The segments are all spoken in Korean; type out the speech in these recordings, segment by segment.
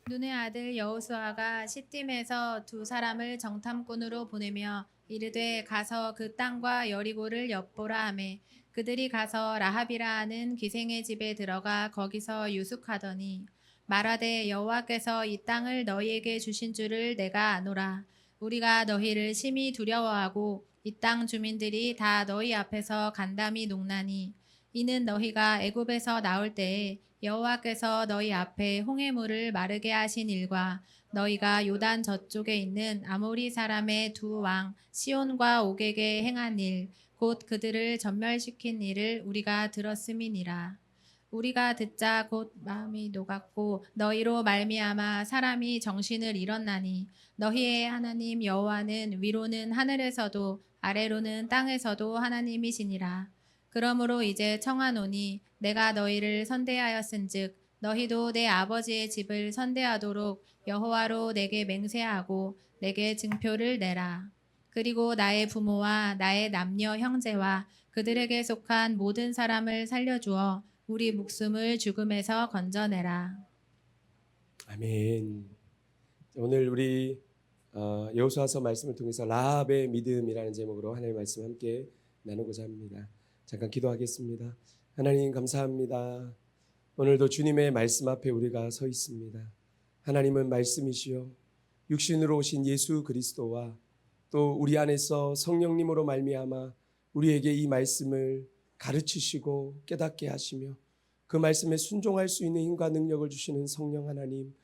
눈의 아들 여호수아가 시딤에서 두 사람을 정탐꾼으로 보내며 이르되 가서 그 땅과 여리고를 엿보라 하매 그들이 가서 라합이라 하는 기생의 집에 들어가 거기서 유숙하더니 말하되 여호와께서 이 땅을 너희에게 주신 줄을 내가 아노라. 우리가 너희를 심히 두려워하고 이 땅 주민들이 다 너희 앞에서 간담이 농나니 이는 너희가 애굽에서 나올 때에 여호와께서 너희 앞에 홍해물을 마르게 하신 일과 너희가 요단 저쪽에 있는 아모리 사람의 두 왕 시온과 옥에게 행한 일, 곧 그들을 전멸시킨 일을 우리가 들었음이니라. 우리가 듣자 곧 마음이 녹았고 너희로 말미암아 사람이 정신을 잃었나니 너희의 하나님 여호와는 위로는 하늘에서도 아래로는 땅에서도 하나님이시니라. 그러므로 이제 청하노니 내가 너희를 선대하였은즉 너희도 내 아버지의 집을 선대하도록 여호와로 내게 맹세하고 내게 증표를 내라. 그리고 나의 부모와 나의 남녀 형제와 그들에게 속한 모든 사람을 살려주어 우리 목숨을 죽음에서 건져내라. 아멘. 오늘 우리 여호수아서 말씀을 통해서 라합의 믿음이라는 제목으로 하나님의 말씀 함께 나누고자 합니다. 잠깐 기도하겠습니다. 하나님 감사합니다. 오늘도 주님의 말씀 앞에 우리가 서 있습니다. 하나님은 말씀이시요 육신으로 오신 예수 그리스도와 또 우리 안에서 성령님으로 말미암아 우리에게 이 말씀을 가르치시고 깨닫게 하시며 그 말씀에 순종할 수 있는 힘과 능력을 주시는 성령 하나님,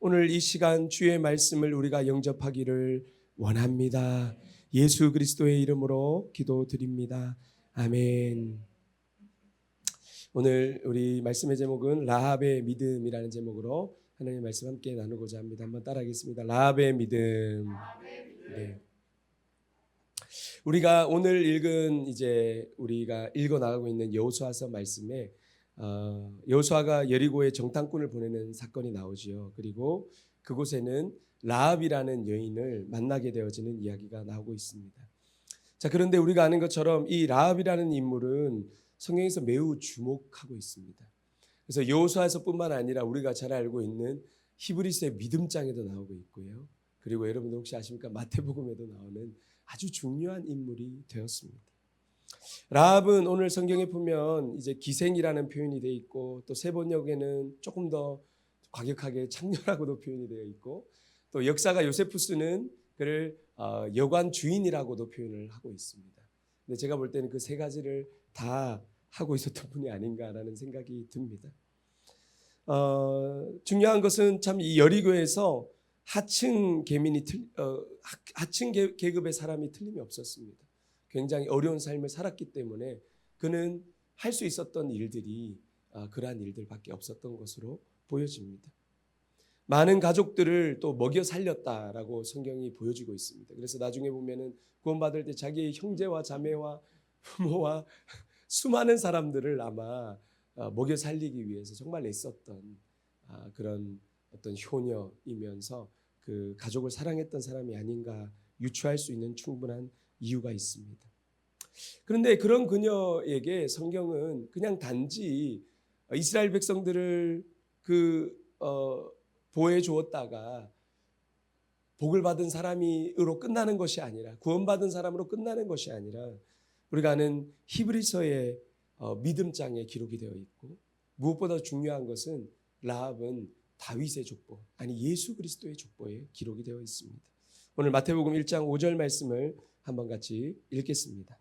오늘 이 시간 주의 말씀을 우리가 영접하기를 원합니다. 예수 그리스도의 이름으로 기도드립니다. 아멘. 오늘 우리 말씀의 제목은 라합의 믿음이라는 제목으로 하나님의 말씀 함께 나누고자 합니다. 한번 따라하겠습니다. 라합의 믿음. 네. 우리가 오늘 우리가 읽어 나가고 있는 여호수아서 말씀에 여호수아가 여리고에 정탐꾼을 보내는 사건이 나오지요. 그리고 그곳에는 라합이라는 여인을 만나게 되어지는 이야기가 나오고 있습니다. 자, 그런데 우리가 아는 것처럼 이 라합이라는 인물은 성경에서 매우 주목하고 있습니다. 그래서 여호수아서뿐만 아니라 우리가 잘 알고 있는 히브리서의 믿음장에도 나오고 있고요. 그리고 여러분들 혹시 아십니까? 마태복음에도 나오는 아주 중요한 인물이 되었습니다. 라합은 오늘 성경에 보면 이제 기생이라는 표현이 되어 있고 또 세번역에는 조금 더 과격하게 창녀라고도 표현이 되어 있고 또 역사가 요세푸스는 그를 여관 주인이라고도 표현을 하고 있습니다. 근데 제가 볼 때는 그 세 가지를 다 하고 있었던 분이 아닌가라는 생각이 듭니다. 중요한 것은 참 이 여리고에서 하층 계급의 사람이 틀림이 없었습니다. 굉장히 어려운 삶을 살았기 때문에 그는 할 수 있었던 일들이 그러한 일들밖에 없었던 것으로 보여집니다. 많은 가족들을 또 먹여 살렸다라고 성경이 보여주고 있습니다. 그래서 나중에 보면은 구원받을 때 자기의 형제와 자매와 부모와 수많은 사람들을 아마 먹여 살리기 위해서 정말 애썼던 그런 어떤 효녀이면서 그 가족을 사랑했던 사람이 아닌가 유추할 수 있는 충분한 이유가 있습니다. 그런데 그런 그녀에게 성경은 그냥 단지 이스라엘 백성들을 보호해 주었다가 복을 받은 사람으로 끝나는 것이 아니라 구원받은 사람으로 끝나는 것이 아니라 우리가 아는 히브리서의 믿음장에 기록이 되어 있고 무엇보다 중요한 것은 라합은 다윗의 족보, 아니 예수 그리스도의 족보에 기록이 되어 있습니다. 오늘 마태복음 1장 5절 말씀을 한번 같이 읽겠습니다.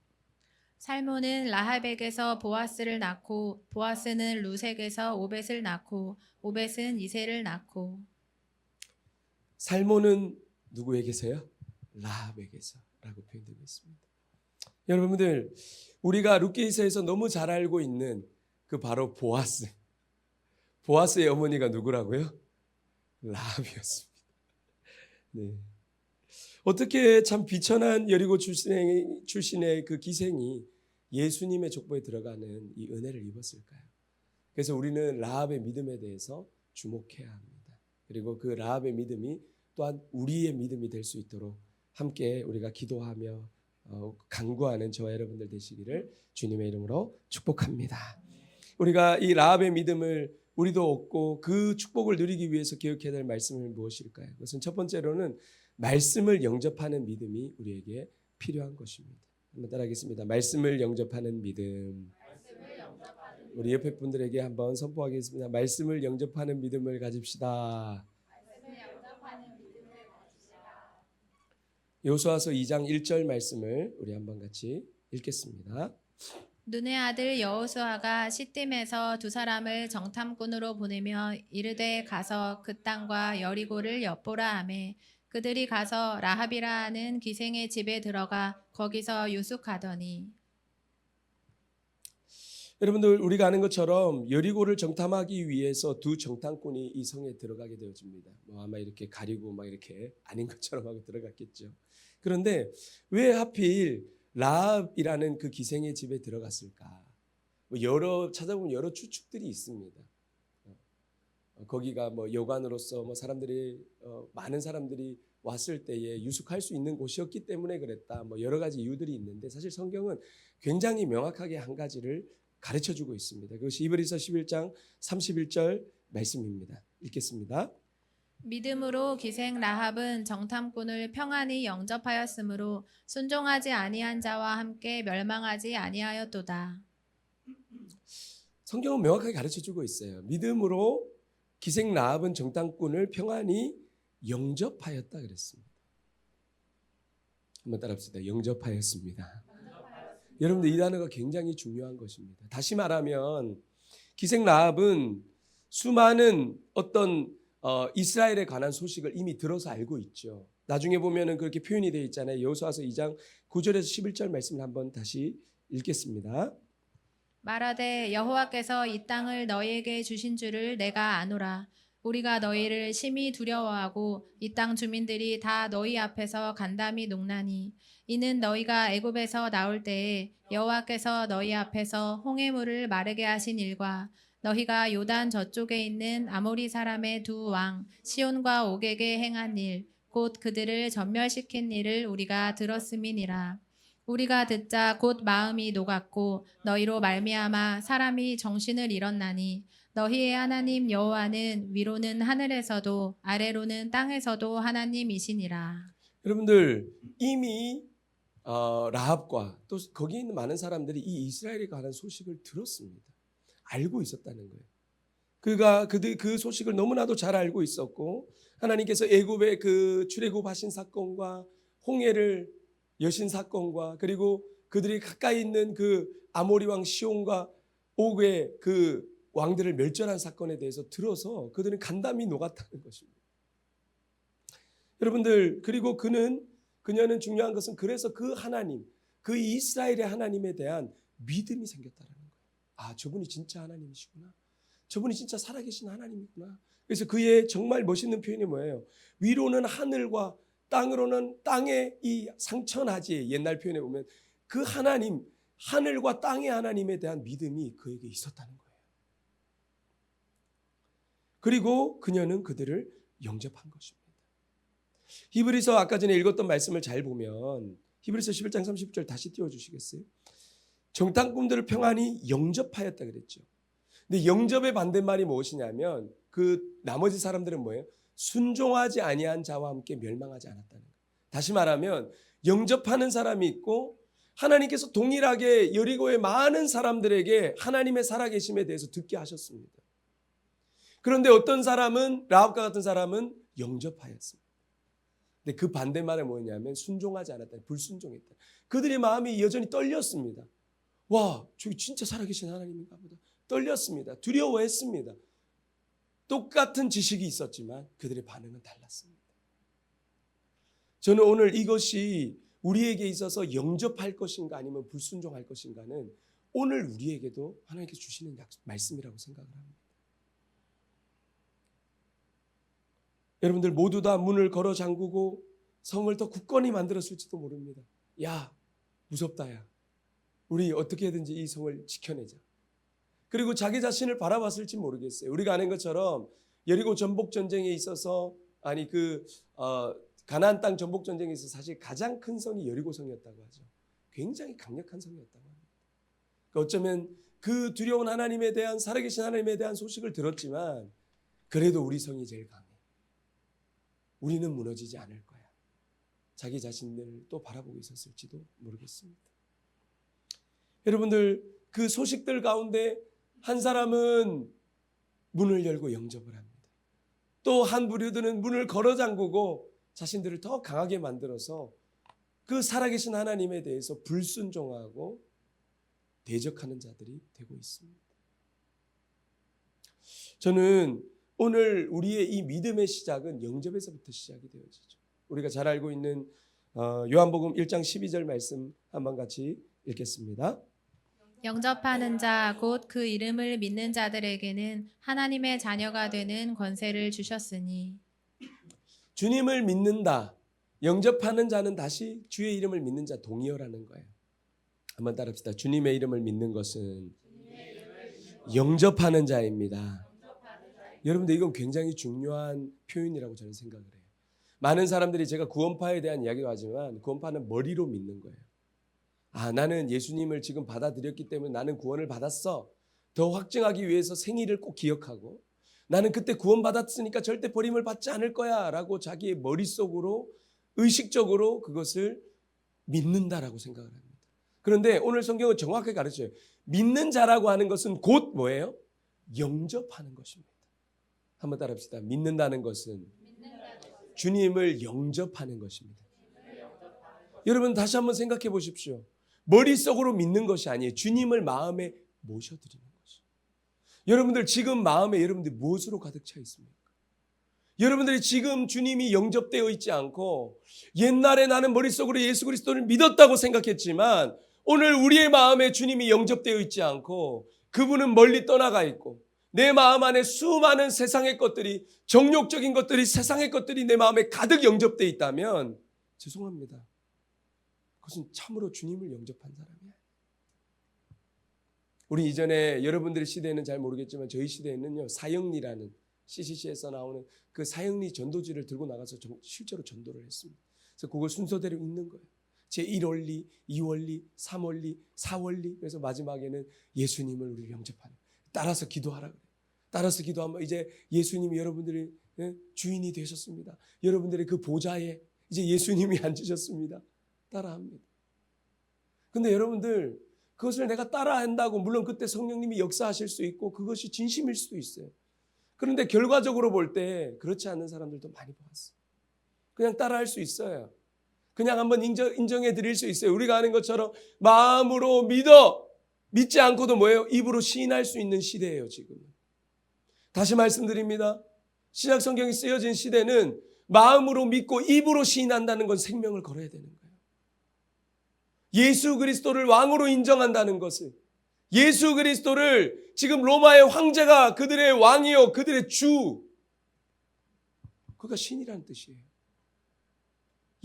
살몬은 라합에게서 보아스를 낳고 보아스는 루색에서 오벳을 낳고 오벳은 이새를 낳고. 살몬은 누구에게서요? 라합에게서라고 표현되고 있습니다. 여러분들, 우리가 룻기서에서 너무 잘 알고 있는 그 바로 보아스의 어머니가 누구라고요? 라합이었습니다. 네. 어떻게 참 비천한 여리고 출신의 그 기생이 예수님의 족보에 들어가는 이 은혜를 입었을까요? 그래서 우리는 라합의 믿음에 대해서 주목해야 합니다. 그리고 그 라합의 믿음이 또한 우리의 믿음이 될 수 있도록 함께 우리가 기도하며 간구하는 저와 여러분들 되시기를 주님의 이름으로 축복합니다. 우리가 이 라합의 믿음을 우리도 얻고 그 축복을 누리기 위해서 기억해야 될 말씀은 무엇일까요? 그것은 첫 번째로는 말씀을 영접하는 믿음이 우리에게 필요한 것입니다. 한번 따라하겠습니다. 말씀을 영접하는 믿음. 우리 옆에 분들에게 한번 선포하겠습니다. 말씀을 영접하는 믿음을 가집시다. 여호수아서 2장 1절 말씀을 우리 한번 같이 읽겠습니다. 눈의 아들 여호수아가 시딤에서 두 사람을 정탐꾼으로 보내며 이르되 가서 그 땅과 여리고를 엿보라 하매 그들이 가서 라합이라 하는 기생의 집에 들어가 거기서 유숙하더니. 여러분들 우리가 아는 것처럼 여리고를 정탐하기 위해서 두 정탐꾼이 이 성에 들어가게 되어집니다. 아마 이렇게 가리고 막 이렇게 아닌 것처럼 하고 들어갔겠죠. 그런데 왜 하필 라합이라는 그 기생의 집에 들어갔을까? 여러 찾아보면 여러 추측들이 있습니다. 거기가 여관으로서 사람들이 많은 사람들이 왔을 때에 유숙할 수 있는 곳이었기 때문에 그랬다. 여러 가지 이유들이 있는데 사실 성경은 굉장히 명확하게 한 가지를 가르쳐주고 있습니다. 그것이 히브리서 11장 31절 말씀입니다. 읽겠습니다. 믿음으로 기생 라합은 정탐꾼을 평안히 영접하였으므로 순종하지 아니한 자와 함께 멸망하지 아니하였도다. 성경은 명확하게 가르쳐주고 있어요. 믿음으로 기생 라합은 정탐꾼을 평안히 영접하였다 그랬습니다. 한번 따라합시다. 영접하였습니다. 여러분들 이 단어가 굉장히 중요한 것입니다. 다시 말하면 기생 라합은 수많은 어떤 이스라엘에 관한 소식을 이미 들어서 알고 있죠. 나중에 보면은 그렇게 표현이 되어 있잖아요. 여호수아서 2장 9절에서 11절 말씀을 한번 다시 읽겠습니다. 말하되 여호와께서 이 땅을 너희에게 주신 줄을 내가 아노라. 우리가 너희를 심히 두려워하고 이 땅 주민들이 다 너희 앞에서 간담이 녹나니 이는 너희가 애굽에서 나올 때에 여호와께서 너희 앞에서 홍해물을 마르게 하신 일과 너희가 요단 저쪽에 있는 아모리 사람의 두 왕 시온과 옥에게 행한 일 곧 그들을 전멸시킨 일을 우리가 들었음이니라. 우리가 듣자 곧 마음이 녹았고 너희로 말미암아 사람이 정신을 잃었나니 너희의 하나님 여호와는 위로는 하늘에서도 아래로는 땅에서도 하나님이시니라. 여러분들 이미 라합과 또 거기 있는 많은 사람들이 이 이스라엘에 관한 소식을 들었습니다. 알고 있었다는 거예요. 그 소식을 너무나도 잘 알고 있었고 하나님께서 애굽의 그 출애굽하신 사건과 홍해를 여신 사건과 그리고 그들이 가까이 있는 그 아모리 왕 시온과 옥의 그 왕들을 멸절한 사건에 대해서 들어서 그들은 간담이 녹았다는 것입니다. 여러분들 그리고 그녀는 중요한 것은 그래서 그 하나님, 그 이스라엘의 하나님에 대한 믿음이 생겼다는 거예요. 아, 저분이 진짜 하나님이시구나. 저분이 진짜 살아계신 하나님이구나. 그래서 그의 정말 멋있는 표현이 뭐예요? 위로는 하늘과 땅으로는 땅의 이 상천하지 옛날 표현에 보면 그 하나님, 하늘과 땅의 하나님에 대한 믿음이 그에게 있었다는 거예요. 그리고 그녀는 그들을 영접한 것입니다. 히브리서 아까 전에 읽었던 말씀을 잘 보면 히브리서 11장 30절 다시 띄워주시겠어요? 정탐꾼들을 평안히 영접하였다 그랬죠. 근데 영접의 반대말이 무엇이냐면 그 나머지 사람들은 뭐예요? 순종하지 아니한 자와 함께 멸망하지 않았다는 거예요. 다시 말하면 영접하는 사람이 있고 하나님께서 동일하게 여리고의 많은 사람들에게 하나님의 살아계심에 대해서 듣게 하셨습니다. 그런데 어떤 사람은 라합과 같은 사람은 영접하였습니다. 근데 그 반대말은 뭐냐면 순종하지 않았다, 불순종했다. 그들의 마음이 여전히 떨렸습니다. 와, 저기 진짜 살아계신 하나님인가 보다. 떨렸습니다. 두려워했습니다. 똑같은 지식이 있었지만 그들의 반응은 달랐습니다. 저는 오늘 이것이 우리에게 있어서 영접할 것인가 아니면 불순종할 것인가는 오늘 우리에게도 하나님께서 주시는 말씀이라고 생각을 합니다. 여러분들 모두 다 문을 걸어 잠그고 성을 더 굳건히 만들었을지도 모릅니다. 야, 무섭다 야. 우리 어떻게든지 이 성을 지켜내자. 그리고 자기 자신을 바라봤을지 모르겠어요. 우리가 아는 것처럼 여리고 전복 전쟁에 있어서 가나안 땅 전복 전쟁에 있어서 사실 가장 큰 성이 여리고 성이었다고 하죠. 굉장히 강력한 성이었다고 합니다. 어쩌면 그 두려운 하나님에 대한, 살아계신 하나님에 대한 소식을 들었지만 그래도 우리 성이 제일 강해. 우리는 무너지지 않을 거야. 자기 자신을 또 바라보고 있었을지도 모르겠습니다. 여러분들, 그 소식들 가운데 한 사람은 문을 열고 영접을 합니다. 또 한 부류들은 문을 걸어 잠그고 자신들을 더 강하게 만들어서 그 살아계신 하나님에 대해서 불순종하고 대적하는 자들이 되고 있습니다. 저는 오늘 우리의 이 믿음의 시작은 영접에서부터 시작이 되어지죠. 우리가 잘 알고 있는 요한복음 1장 12절 말씀 한번 같이 읽겠습니다. 영접하는 자 곧 그 이름을 믿는 자들에게는 하나님의 자녀가 되는 권세를 주셨으니. 주님을 믿는다, 영접하는 자는 다시 주의 이름을 믿는 자 동의어라는 거예요. 한번 따라합시다. 주님의 이름을 믿는 것은 영접하는 자입니다. 여러분들, 이건 굉장히 중요한 표현이라고 저는 생각을 해요. 많은 사람들이, 제가 구원파에 대한 이야기도 하지만 구원파는 머리로 믿는 거예요. 나는 예수님을 지금 받아들였기 때문에 나는 구원을 받았어. 더 확증하기 위해서 생일을 꼭 기억하고, 나는 그때 구원받았으니까 절대 버림을 받지 않을 거야 라고 자기의 머릿속으로 의식적으로 그것을 믿는다라고 생각을 합니다. 그런데 오늘 성경은 정확하게 가르쳐요. 믿는 자라고 하는 것은 곧 뭐예요? 영접하는 것입니다. 한번 따라합시다. 믿는다는 것은 주님을 영접하는 것입니다. 여러분, 다시 한번 생각해 보십시오. 머릿속으로 믿는 것이 아니에요. 주님을 마음에 모셔드리는 것이에요. 여러분들, 지금 마음에 여러분들 무엇으로 가득 차 있습니까? 여러분들이 지금 주님이 영접되어 있지 않고, 옛날에 나는 머릿속으로 예수 그리스도를 믿었다고 생각했지만 오늘 우리의 마음에 주님이 영접되어 있지 않고 그분은 멀리 떠나가 있고, 내 마음 안에 수많은 세상의 것들이, 정욕적인 것들이, 세상의 것들이 내 마음에 가득 영접되어 있다면 죄송합니다. 그것은 참으로 주님을 영접한 사람이야. 우리 이전에, 여러분들의 시대에는 잘 모르겠지만 저희 시대에는요, 사형리라는 CCC에서 나오는 그 사형리 전도지를 들고 나가서 실제로 전도를 했습니다. 그래서 그걸 순서대로 읽는 거예요. 제1원리, 2원리, 3원리, 4원리. 그래서 마지막에는 예수님을 우리 영접하는, 따라서 기도하라 그래요. 따라서 기도하면 이제 예수님이 여러분들의 주인이 되셨습니다. 여러분들의 그 보좌에 이제 예수님이 앉으셨습니다. 따라합니다. 근데 여러분들, 그것을 내가 따라한다고, 물론 그때 성령님이 역사하실 수 있고 그것이 진심일 수도 있어요. 그런데 결과적으로 볼 때 그렇지 않은 사람들도 많이 보았어요. 그냥 따라할 수 있어요. 그냥 한번 인정해 드릴 수 있어요. 우리가 아는 것처럼 마음으로 믿지 않고도 뭐예요? 입으로 시인할 수 있는 시대예요, 지금은. 다시 말씀드립니다. 신약 성경이 쓰여진 시대는 마음으로 믿고 입으로 시인한다는 건 생명을 걸어야 되는 거예요. 예수 그리스도를 왕으로 인정한다는 것을, 예수 그리스도를 지금 로마의 황제가 그들의 왕이요, 그들의 주, 그가 신이라는 뜻이에요.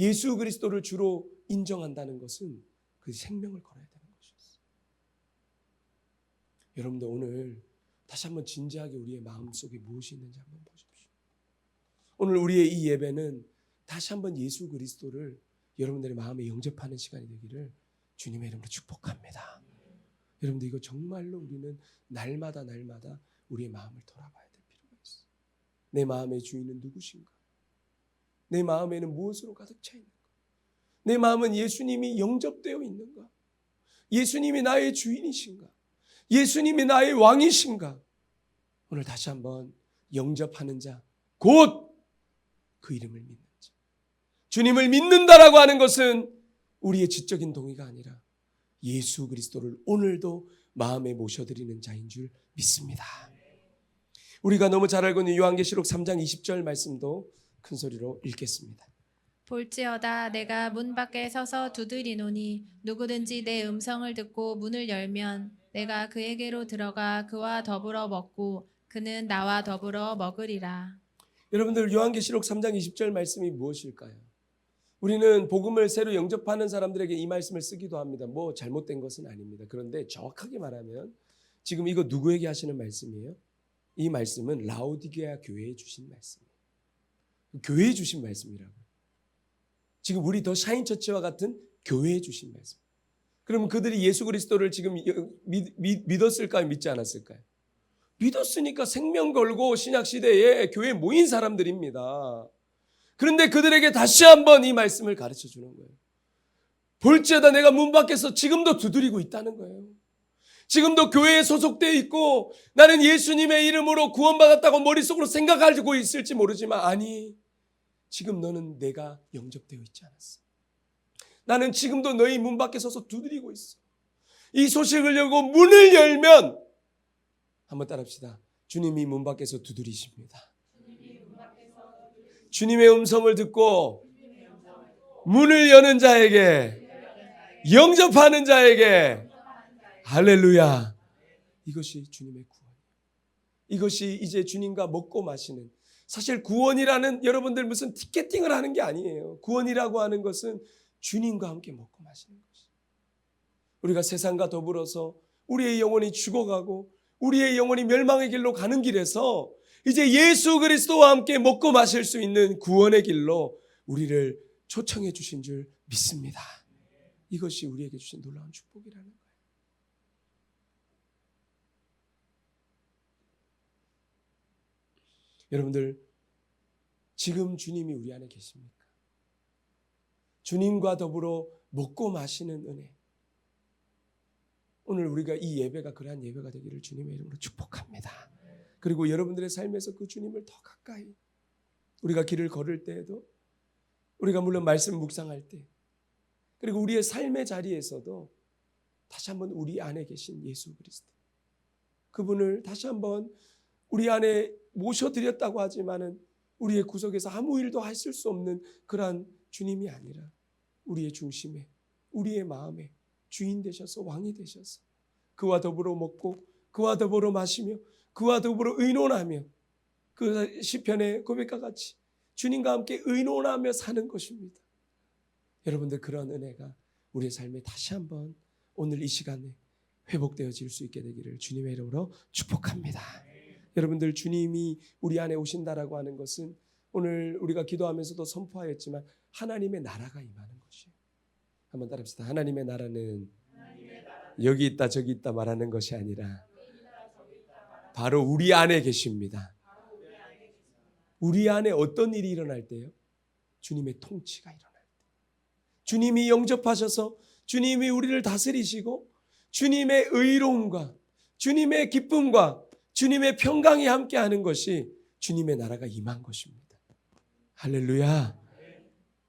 예수 그리스도를 주로 인정한다는 것은 그 생명을 걸어야 되는 것이었어요. 여러분들, 오늘 다시 한번 진지하게 우리의 마음속에 무엇이 있는지 한번 보십시오. 오늘 우리의 이 예배는 다시 한번 예수 그리스도를 여러분들의 마음에 영접하는 시간이 되기를 주님의 이름으로 축복합니다. 여러분들, 이거 정말로 우리는 날마다 우리의 마음을 돌아봐야 될 필요가 있어요. 내 마음의 주인은 누구신가? 내 마음에는 무엇으로 가득 차 있는가? 내 마음은 예수님이 영접되어 있는가? 예수님이 나의 주인이신가? 예수님이 나의 왕이신가? 오늘 다시 한번 영접하는 자, 곧 그 이름을 믿는 자. 주님을 믿는다라고 하는 것은 우리의 지적인 동의가 아니라 예수 그리스도를 오늘도 마음에 모셔드리는 자인 줄 믿습니다. 우리가 너무 잘 알고 있는 요한계시록 3장 20절 말씀도 큰 소리로 읽겠습니다. 볼지어다 내가 문 밖에 서서 두드리노니 누구든지 내 음성을 듣고 문을 열면 내가 그에게로 들어가 그와 더불어 먹고 그는 나와 더불어 먹으리라. 여러분들, 요한계시록 3장 20절 말씀이 무엇일까요? 우리는 복음을 새로 영접하는 사람들에게 이 말씀을 쓰기도 합니다. 뭐 잘못된 것은 아닙니다. 그런데 정확하게 말하면 지금 이거 누구에게 하시는 말씀이에요? 이 말씀은 라오디게아 교회에 주신 말씀이에요. 교회에 주신 말씀이라고요. 지금 우리 더 샤인처치와 같은 교회에 주신 말씀. 그러면 그들이 예수 그리스도를 지금 믿었을까요? 믿지 않았을까요? 믿었으니까 생명 걸고 신약 시대에 교회에 모인 사람들입니다. 그런데 그들에게 다시 한번 이 말씀을 가르쳐 주는 거예요. 볼지어다 내가 문 밖에서 지금도 두드리고 있다는 거예요. 지금도 교회에 소속되어 있고 나는 예수님의 이름으로 구원받았다고 머릿속으로 생각하고 있을지 모르지만 아니, 지금 너는 내가 영접되어 있지 않았어. 나는 지금도 너희 문 밖에 서서 두드리고 있어. 이 소식을 열고 문을 열면 한번 따라합시다. 주님이 문 밖에서 두드리십니다. 주님의 음성을 듣고 문을 여는 자에게, 영접하는 자에게, 할렐루야. 이것이 주님의 구원. 이것이 이제 주님과 먹고 마시는, 사실 구원이라는 여러분들 무슨 티켓팅을 하는 게 아니에요. 구원이라고 하는 것은 주님과 함께 먹고 마시는 것이에요. 우리가 세상과 더불어서 우리의 영혼이 죽어가고 우리의 영혼이 멸망의 길로 가는 길에서 이제 예수 그리스도와 함께 먹고 마실 수 있는 구원의 길로 우리를 초청해 주신 줄 믿습니다. 이것이 우리에게 주신 놀라운 축복이라는 거예요. 여러분들, 지금 주님이 우리 안에 계십니까? 주님과 더불어 먹고 마시는 은혜. 오늘 우리가 이 예배가 그러한 예배가 되기를 주님의 이름으로 축복합니다. 그리고 여러분들의 삶에서 그 주님을 더 가까이, 우리가 길을 걸을 때에도, 우리가 물론 말씀 묵상할 때, 그리고 우리의 삶의 자리에서도 다시 한번 우리 안에 계신 예수 그리스도, 그분을 다시 한번 우리 안에 모셔드렸다고 하지만은 우리의 구석에서 아무 일도 하실 수 없는 그러한 주님이 아니라 우리의 중심에, 우리의 마음에 주인 되셔서 왕이 되셔서 그와 더불어 먹고 그와 더불어 마시며 그와 더불어 의논하며, 그 시편의 고백과 같이 주님과 함께 의논하며 사는 것입니다. 여러분들, 그런 은혜가 우리의 삶에 다시 한번 오늘 이 시간에 회복되어질 수 있게 되기를 주님의 이름으로 축복합니다. 여러분들, 주님이 우리 안에 오신다라고 하는 것은 오늘 우리가 기도하면서도 선포하였지만 하나님의 나라가 임하는 것이에요. 한번 따라합시다. 하나님의 나라는 여기 있다 저기 있다 말하는 것이 아니라 바로 우리 안에 계십니다. 우리 안에 어떤 일이 일어날 때요? 주님의 통치가 일어날 때, 주님이 영접하셔서 주님이 우리를 다스리시고 주님의 의로움과 주님의 기쁨과 주님의 평강이 함께하는 것이 주님의 나라가 임한 것입니다. 할렐루야.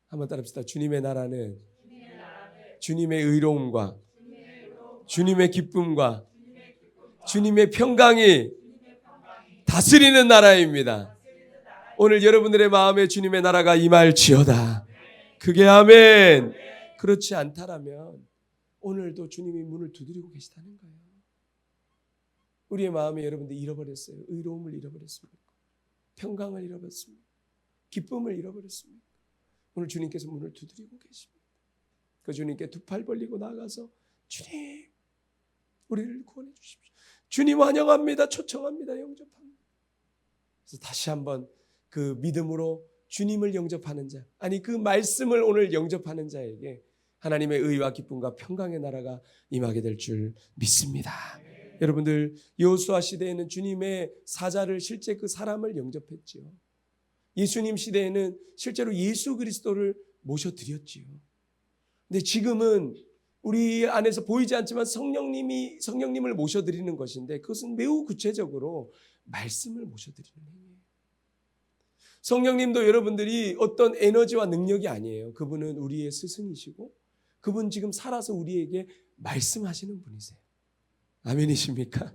한번 따라합시다. 주님의 나라는 주님의 의로움과 주님의 기쁨과 주님의 평강이 다스리는 나라입니다. 오늘 여러분들의 마음에 주님의 나라가 임할지어다. 그게 아멘. 그렇지 않다라면 오늘도 주님이 문을 두드리고 계시다는 거예요. 우리의 마음에 여러분들 잃어버렸어요. 의로움을 잃어버렸습니까? 평강을 잃어버렸습니까? 기쁨을 잃어버렸습니까? 오늘 주님께서 문을 두드리고 계십니다. 그 주님께 두 팔 벌리고 나가서 주님, 우리를 구원해 주십시오. 주님 환영합니다. 초청합니다. 영접합니다. 그래서 다시 한번 그 믿음으로 주님을 영접하는 자, 아니 그 말씀을 오늘 영접하는 자에게 하나님의 의와 기쁨과 평강의 나라가 임하게 될 줄 믿습니다. 여러분들, 여호수아 시대에는 주님의 사자를, 실제 그 사람을 영접했지요. 예수님 시대에는 실제로 예수 그리스도를 모셔드렸지요. 근데 지금은 우리 안에서 보이지 않지만 성령님을 모셔드리는 것인데, 그것은 매우 구체적으로 말씀을 모셔드리는 행위예요. 성령님도 여러분들이 어떤 에너지와 능력이 아니에요. 그분은 우리의 스승이시고 그분 지금 살아서 우리에게 말씀하시는 분이세요. 아멘이십니까?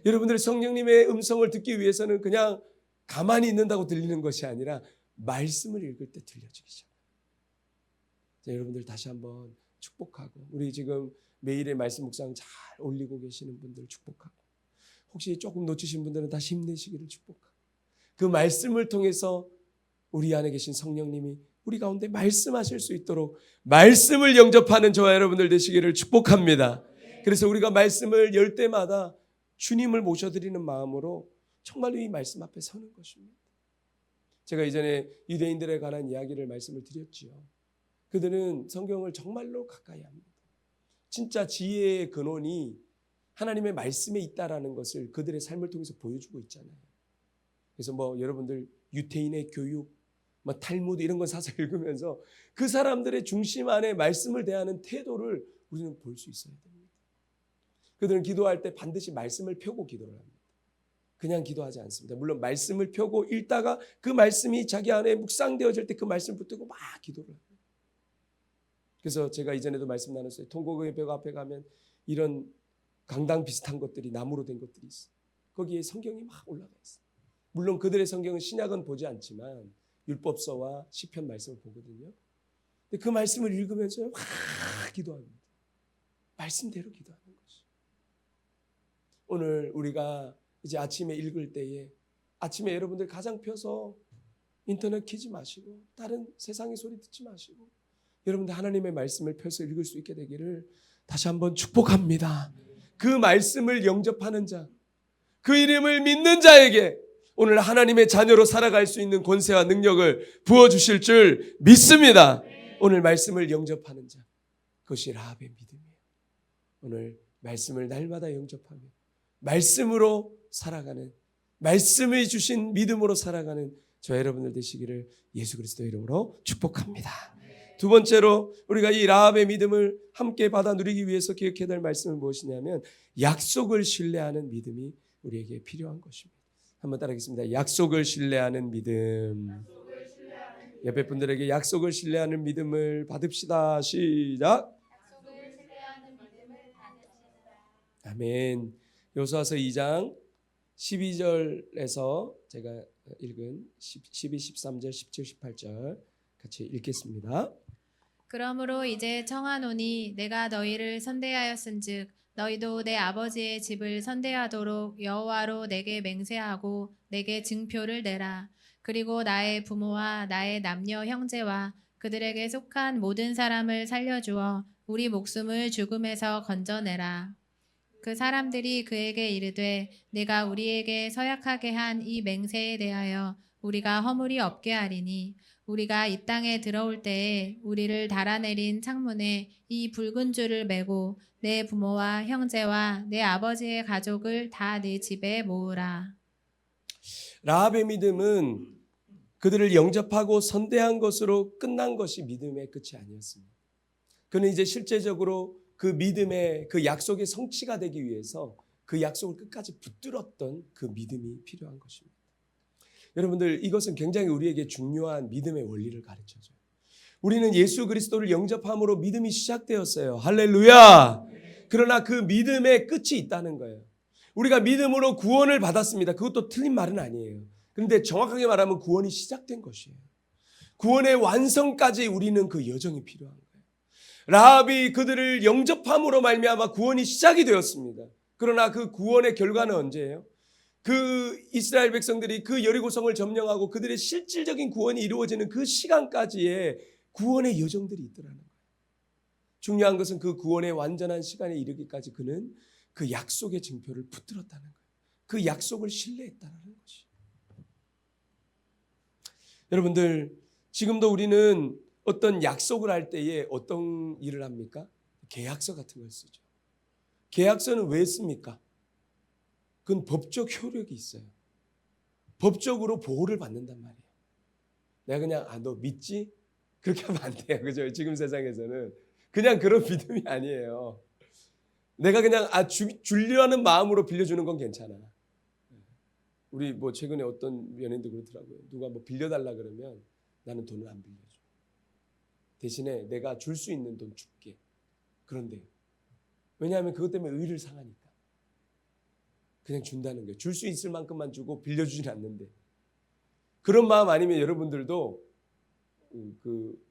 여러분들이 성령님의 음성을 듣기 위해서는 그냥 가만히 있는다고 들리는 것이 아니라 말씀을 읽을 때 들려지기 시작합니다. 여러분들 다시 한번 축복하고, 우리 지금 매일의 말씀 묵상 잘 올리고 계시는 분들 축복하고, 혹시 조금 놓치신 분들은 다시 힘내시기를 축복하고, 그 말씀을 통해서 우리 안에 계신 성령님이 우리 가운데 말씀하실 수 있도록 말씀을 영접하는 저와 여러분들 되시기를 축복합니다. 그래서 우리가 말씀을 열 때마다 주님을 모셔드리는 마음으로 정말로 이 말씀 앞에 서는 것입니다. 제가 이전에 유대인들에 관한 이야기를 말씀을 드렸지요. 그들은 성경을 정말로 가까이 합니다. 진짜 지혜의 근원이 하나님의 말씀에 있다라는 것을 그들의 삶을 통해서 보여주고 있잖아요. 그래서 뭐 여러분들 유태인의 교육, 뭐 탈무드 이런 건 사서 읽으면서 그 사람들의 중심 안에 말씀을 대하는 태도를 우리는 볼 수 있어야 됩니다. 그들은 기도할 때 반드시 말씀을 펴고 기도를 합니다. 그냥 기도하지 않습니다. 물론 말씀을 펴고 읽다가 그 말씀이 자기 안에 묵상되어질 때 그 말씀을 붙들고 막 기도를 합니다. 그래서 제가 이전에도 말씀 나눴어요. 통곡의 벽 앞에 가면 이런 강당 비슷한 것들이 나무로 된 것들이 있어요. 거기에 성경이 막 올라가 있어요. 물론 그들의 성경은 신약은 보지 않지만 율법서와 시편 말씀을 보거든요. 근데 그 말씀을 읽으면서 막 기도합니다. 말씀대로 기도하는 것이. 오늘 우리가 이제 아침에 읽을 때에 아침에 여러분들 가장 펴서 인터넷 켜지 마시고 다른 세상의 소리 듣지 마시고 여러분들 하나님의 말씀을 펴서 읽을 수 있게 되기를 다시 한번 축복합니다. 그 말씀을 영접하는 자, 그 이름을 믿는 자에게 오늘 하나님의 자녀로 살아갈 수 있는 권세와 능력을 부어주실 줄 믿습니다. 오늘 말씀을 영접하는 자, 그것이 라합의 믿음이에요. 오늘 말씀을 날마다 영접하며 말씀으로 살아가는, 말씀을 주신 믿음으로 살아가는 저 여러분들 되시기를 예수 그리스도의 이름으로 축복합니다. 두 번째로 우리가 이 라합의 믿음을 함께 받아 누리기 위해서 기억해야 될 말씀은 무엇이냐면 약속을 신뢰하는 믿음이 우리에게 필요한 것입니다. 한번 따라하겠습니다. 약속을 신뢰하는 믿음. 옆에 분들에게 약속을 신뢰하는 믿음을 받읍시다. 시작. 아멘. 여호수아서 2장 12절에서 제가 읽은 12, 13절, 17, 18절 같이 읽겠습니다. 그러므로 이제 청하노니 내가 너희를 선대하였은즉 너희도 내 아버지의 집을 선대하도록 여호와로 내게 맹세하고 내게 증표를 내라. 그리고 나의 부모와 나의 남녀 형제와 그들에게 속한 모든 사람을 살려주어 우리 목숨을 죽음에서 건져내라. 그 사람들이 그에게 이르되 내가 우리에게 서약하게 한 이 맹세에 대하여 우리가 허물이 없게 하리니 우리가 이 땅에 들어올 때에 우리를 달아내린 창문에 이 붉은 줄을 매고 내 부모와 형제와 내 아버지의 가족을 다 내 집에 모으라. 라합의 믿음은 그들을 영접하고 선대한 것으로 끝난 것이 믿음의 끝이 아니었습니다. 그는 이제 실제적으로 그 믿음의 그 약속의 성취가 되기 위해서 그 약속을 끝까지 붙들었던 그 믿음이 필요한 것입니다. 여러분들 이것은 굉장히 우리에게 중요한 믿음의 원리를 가르쳐줘요. 우리는 예수 그리스도를 영접함으로 믿음이 시작되었어요. 할렐루야. 그러나 그 믿음의 끝이 있다는 거예요. 우리가 믿음으로 구원을 받았습니다. 그것도 틀린 말은 아니에요. 그런데 정확하게 말하면 구원이 시작된 것이에요. 구원의 완성까지 우리는 그 여정이 필요한 거예요. 라합이 그들을 영접함으로 말미암아 구원이 시작이 되었습니다. 그러나 그 구원의 결과는 언제예요? 그 이스라엘 백성들이 그 여리고성을 점령하고 그들의 실질적인 구원이 이루어지는 그 시간까지의 구원의 여정들이 있더라는 거예요. 중요한 것은 그 구원의 완전한 시간에 이르기까지 그는 그 약속의 증표를 붙들었다는 거예요. 그 약속을 신뢰했다는 것이. 여러분들 지금도 우리는 어떤 약속을 할 때에 어떤 일을 합니까? 계약서 같은 걸 쓰죠. 계약서는 왜 씁니까? 그건 법적 효력이 있어요. 법적으로 보호를 받는단 말이에요. 내가 그냥 너 믿지? 그렇게 하면 안 돼요. 그죠? 지금 세상에서는 그냥 그런 믿음이 아니에요. 내가 그냥 주려는 마음으로 빌려주는 건 괜찮아. 우리 뭐 최근에 어떤 연예인도 그렇더라고요. 누가 뭐 빌려달라 그러면 나는 돈을 안 빌려줘. 대신에 내가 줄 수 있는 돈 줄게. 그런데 왜냐하면 그것 때문에 의를 상하니까. 그냥 준다는 거예요. 줄 수 있을 만큼만 주고 빌려주진 않는데. 그런 마음 아니면 여러분들도 그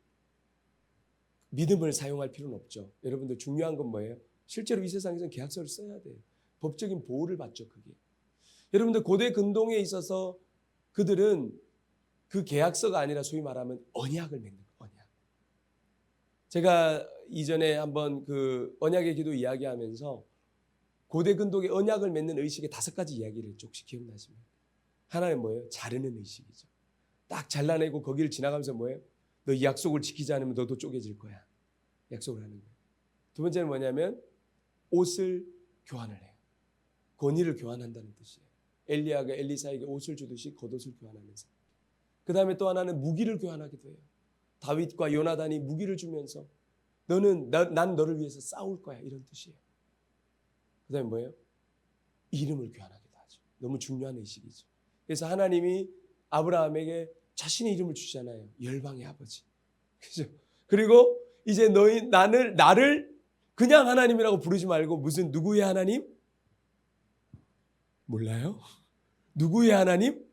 믿음을 사용할 필요는 없죠. 여러분들 중요한 건 뭐예요? 실제로 이 세상에서는 계약서를 써야 돼요. 법적인 보호를 받죠. 그게. 여러분들 고대 근동에 있어서 그들은 그 계약서가 아니라 소위 말하면 언약을 맺는 거예요. 언약. 제가 이전에 한번 그 언약의 기도 이야기하면서 고대 근동의 언약을 맺는 의식의 5가지 이야기를 했죠. 혹시 기억나십니까? 하나는 뭐예요? 자르는 의식이죠. 딱 잘라내고 거기를 지나가면서 뭐예요? 너 이 약속을 지키지 않으면 너도 쪼개질 거야. 약속을 하는 거예요. 두 번째는 뭐냐면 옷을 교환을 해요. 권위를 교환한다는 뜻이에요. 엘리야가 엘리사에게 옷을 주듯이 겉옷을 교환하면서. 그 다음에 또 하나는 무기를 교환하기도 해요. 다윗과 요나단이 무기를 주면서 난 너를 위해서 싸울 거야, 이런 뜻이에요. 그 다음에 뭐예요? 이름을 교환하기도 하죠. 너무 중요한 의식이죠. 그래서 하나님이 아브라함에게 자신의 이름을 주잖아요. 열방의 아버지. 그죠? 그리고 이제 나를 그냥 하나님이라고 부르지 말고 무슨 누구의 하나님? 몰라요? 누구의 하나님?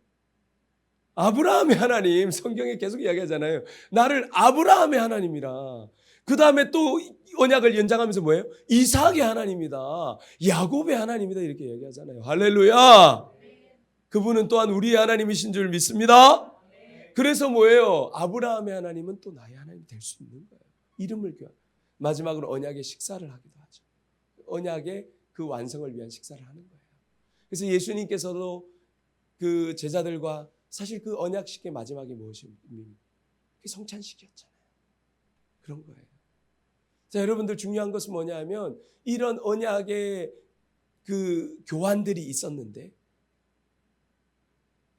아브라함의 하나님. 성경에 계속 이야기하잖아요. 나를 아브라함의 하나님이라. 그 다음에 또 언약을 연장하면서 뭐예요? 이삭의 하나님이다. 야곱의 하나님이다. 이렇게 이야기하잖아요. 할렐루야. 그분은 또한 우리의 하나님이신 줄 믿습니다. 그래서 뭐예요? 아브라함의 하나님은 또 나의 하나님이 될 수 있는 거예요. 이름을 교환. 마지막으로 언약의 식사를 하기도 하죠. 언약의 그 완성을 위한 식사를 하는 거예요. 그래서 예수님께서도 그 제자들과 사실 그 언약식의 마지막이 무엇입니까? 그게 성찬식이었잖아요. 그런 거예요. 자, 여러분들 중요한 것은 뭐냐 하면 이런 언약의 그 교환들이 있었는데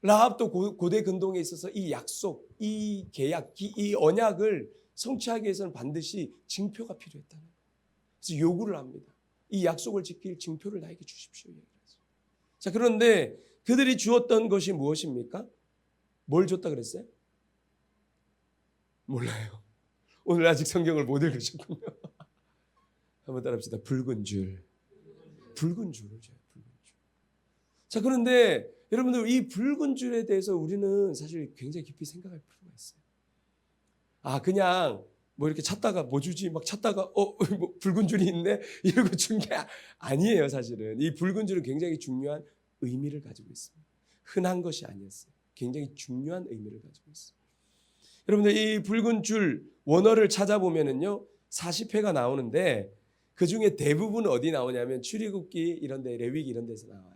라합도 고대 근동에 있어서 이 약속, 이 계약, 이 언약을 성취하기 위해서는 반드시 징표가 필요했다는 거예요. 그래서 요구를 합니다. 이 약속을 지킬 징표를 나에게 주십시오. 자, 그런데 그들이 주었던 것이 무엇입니까? 뭘 줬다 그랬어요? 몰라요. 오늘 아직 성경을 못 읽으셨군요. 한번 따라합시다. 붉은 줄. 붉은 줄을 줘요. 붉은 줄. 자, 그런데 여러분들 이 붉은 줄에 대해서 우리는 사실 굉장히 깊이 생각할 필요가 있어요. 아, 그냥 뭐 이렇게 찾다가 뭐 주지 막 찾다가 뭐 붉은 줄이 있네 이러고 준 게 아니에요. 사실은 이 붉은 줄은 굉장히 중요한 의미를 가지고 있습니다. 흔한 것이 아니었어요. 굉장히 중요한 의미를 가지고 있어요. 여러분들 이 붉은 줄 원어를 찾아보면은요 40회가 나오는데 그 중에 대부분 어디 나오냐면 출애굽기 이런 데, 레위기 이런 데서 나와요.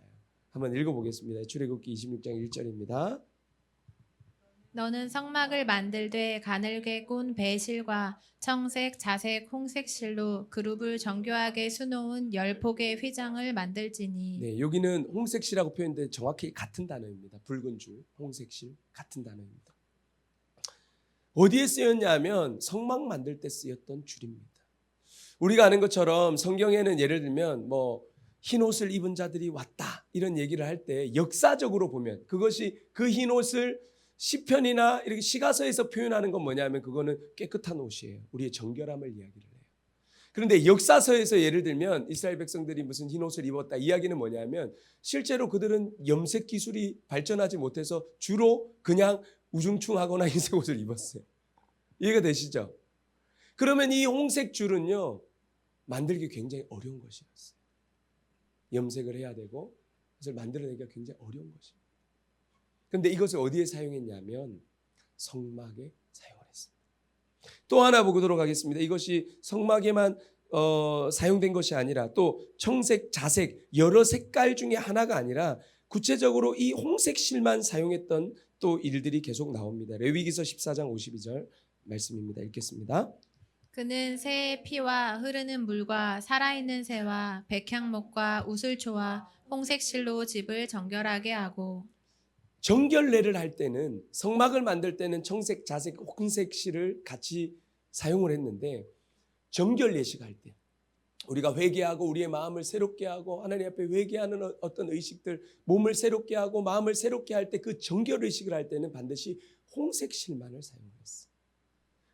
한번 읽어보겠습니다. 출애굽기 26장 1절입니다. 너는 성막을 만들되 가늘게 꼰 배실과 청색, 자색, 홍색 실로 그룹을 정교하게 수놓은 10폭의 휘장을 만들지니. 네, 여기는 홍색실이라고 표현되는데 정확히 같은 단어입니다. 붉은 줄, 홍색실 같은 단어입니다. 어디에 쓰였냐면 성막 만들 때 쓰였던 줄입니다. 우리가 아는 것처럼 성경에는 예를 들면 뭐 흰 옷을 입은 자들이 왔다 이런 얘기를 할 때 역사적으로 보면 그것이 그 흰 옷을 시편이나 이렇게 시가서에서 표현하는 건 뭐냐면 그거는 깨끗한 옷이에요. 우리의 정결함을 이야기를 해요. 그런데 역사서에서 예를 들면 이스라엘 백성들이 무슨 흰 옷을 입었다 이야기는 뭐냐면 실제로 그들은 염색 기술이 발전하지 못해서 주로 그냥 우중충하거나 흰색 옷을 입었어요. 이해가 되시죠? 그러면 이 홍색 줄은요 만들기 굉장히 어려운 것이었어요. 염색을 해야 되고 그것을 만들어내기가 굉장히 어려운 것입니다. 그런데 이것을 어디에 사용했냐면 성막에 사용을 했습니다. 또 하나 보도록 하겠습니다. 이것이 성막에만 사용된 것이 아니라 또 청색, 자색 여러 색깔 중에 하나가 아니라 구체적으로 이 홍색 실만 사용했던 또 일들이 계속 나옵니다. 레위기서 14장 52절 말씀입니다. 읽겠습니다. 그는 새의 피와 흐르는 물과 살아있는 새와 백향목과 우슬초와 홍색 실로 집을 정결하게 하고. 정결례를 할 때는 성막을 만들 때는 청색, 자색, 홍색 실을 같이 사용을 했는데 정결 예식할 때 우리가 회개하고 우리의 마음을 새롭게 하고 하나님 앞에 회개하는 어떤 의식들 몸을 새롭게 하고 마음을 새롭게 할 때 그 정결 의식을 할 때는 반드시 홍색 실만을 사용했어요.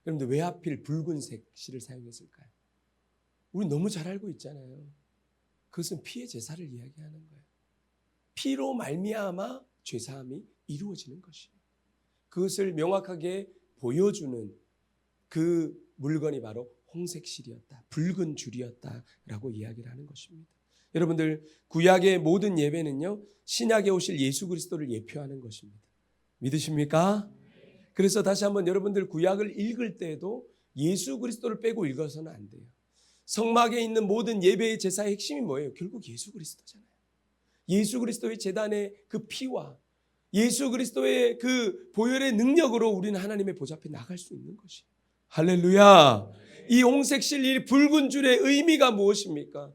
그런데 왜 하필 붉은색 실을 사용했을까요? 우리 너무 잘 알고 있잖아요. 그것은 피의 제사를 이야기하는 거예요. 피로 말미암아 죄사함이 이루어지는 것이에요. 그것을 명확하게 보여주는 그 물건이 바로 홍색 실이었다. 붉은 줄이었다라고 이야기를 하는 것입니다. 여러분들 구약의 모든 예배는요. 신약에 오실 예수 그리스도를 예표하는 것입니다. 믿으십니까? 그래서 다시 한번 여러분들 구약을 읽을 때도 예수 그리스도를 빼고 읽어서는 안 돼요. 성막에 있는 모든 예배의 제사의 핵심이 뭐예요? 결국 예수 그리스도잖아요. 예수 그리스도의 제단의 그 피와 예수 그리스도의 그 보혈의 능력으로 우리는 하나님의 보좌 앞에 나갈 수 있는 것이에요. 할렐루야. 이 홍색실, 이 붉은 줄의 의미가 무엇입니까?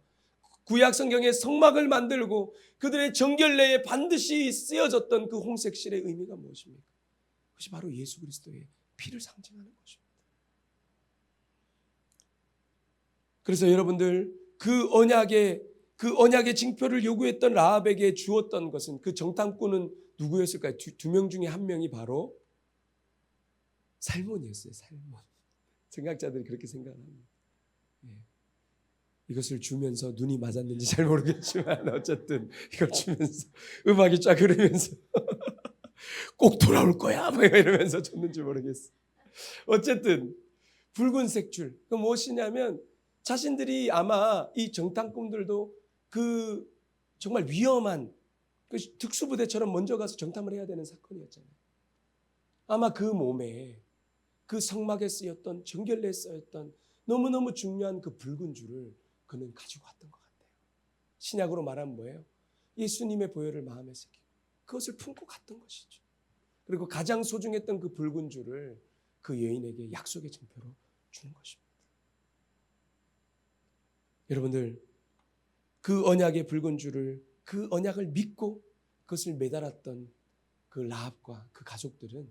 구약 성경에 성막을 만들고 그들의 정결례에 반드시 쓰여졌던 그 홍색실의 의미가 무엇입니까? 그것이 바로 예수 그리스도의 피를 상징하는 것입니다. 그래서 여러분들 그 언약의 징표를 요구했던 라합에게 주었던 것은, 그 정탐꾼은 누구였을까요? 두 명 중에 한 명이 바로 살몬이었어요. 살몬. 생각자들이 그렇게 생각합니다. 이것을 주면서 눈이 맞았는지 잘 모르겠지만 어쨌든 이걸 주면서 음악이 쫙 흐르면서 꼭 돌아올 거야 뭐 이러면서 줬는지 모르겠어. 어쨌든 붉은색 줄, 그 무엇이냐면 자신들이 아마 이 정탐꾼들도 그 정말 위험한 그 특수부대처럼 먼저 가서 정탐을 해야 되는 사건이었잖아요. 아마 그 몸에 그 성막에 쓰였던, 정결례에 쓰였던 너무너무 중요한 그 붉은 줄을 그는 가지고 왔던 것 같아요. 신약으로 말하면 뭐예요? 예수님의 보혈을 마음에 새기고 그것을 품고 갔던 것이죠. 그리고 가장 소중했던 그 붉은 줄을 그 여인에게 약속의 증표로 주는 것입니다. 여러분들, 그 언약의 붉은 줄을, 그 언약을 믿고 그것을 매달았던 그 라합과 그 가족들은